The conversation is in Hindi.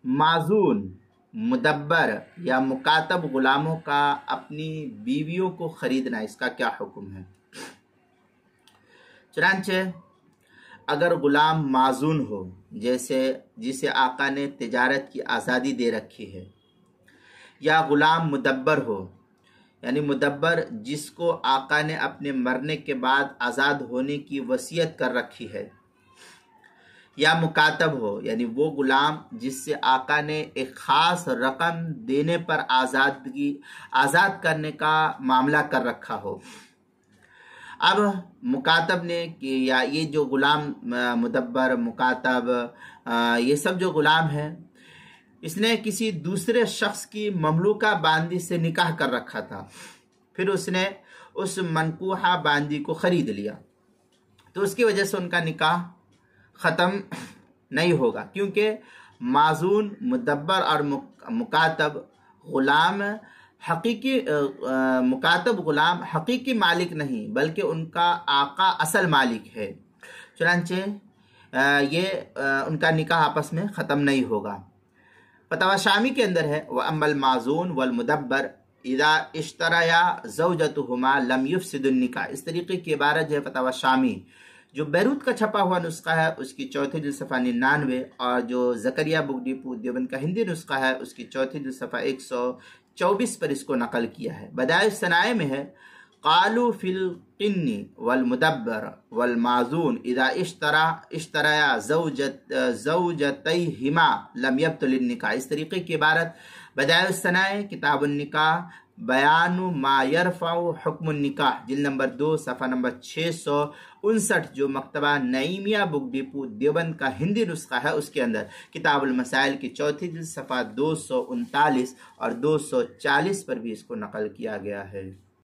माजून, मुदब्बर या मुकातब गुलामों का अपनी बीवियों को खरीदना, इसका क्या हुक्म है? चुनांचे अगर गुलाम माजून हो, जैसे जिसे आका ने तिजारत की आज़ादी दे रखी है, या गुलाम मुदब्बर हो, यानी मुदब्बर जिसको आका ने अपने मरने के बाद आज़ाद होने की वसीयत कर रखी है, या मुकातब हो, यानी वो गुलाम जिससे आका ने एक ख़ास रकम देने पर आज़ाद करने का मामला कर रखा हो। अब मुकातब ने कि या ये जो गुलाम मुदब्बर, मुकातब, ये सब जो गुलाम है, इसने किसी दूसरे शख्स की ममलूका बांदी से निकाह कर रखा था, फिर उसने उस मनकूहा बांदी को ख़रीद लिया, तो उसकी वजह से उनका निकाह ख़त्म नहीं होगा, क्योंकि माजून, मुदब्बर और मुकातब गुलाम हकीकी मुकातब गुलाम हकीकी मालिक नहीं, बल्कि उनका आका असल मालिक है। चुनांचे ये उनका निकाह आपस में ख़त्म नहीं होगा। फतवा शामी के अंदर है, व अम्मल माजून वल मुदब्बर इदा इश्तराया ज़ौजतुहुमा लम युफ़सिदुन निकाह। इस तरीके की इबारत है फतवा शामी, जो बैरूत का छपा हुआ नुस्खा है उसकी चौथी जिल्द सफ़ा 99, और जो ज़करिया बुक डिपो देवबंद का हिंदी नुस्खा है उसकी चौथी जिल्द सफ़ा 124 पर इसको नकल किया है। बदाए सनाए में है, क़ालू फिल क़िन्नी वल मुदब्बर वल माजून इदा इश्तराया ज़ौजतैहिमा लम यब्तुलिन निकाह। इस तरीके की इबारत बदाए सनाए किताबुन निकाह बयानु मा यरफ़उ हुक्मुन निकाह, जिल्द नंबर 2 सफ़ा नंबर 659, जो मकतबा नईमिया बुक डिपो देवबंद का हिंदी नुस्खा है उसके अंदर किताबुल मसाइल की चौथी जिल्द सफ़ा 239 और 240 पर भी इसको नकल किया गया है।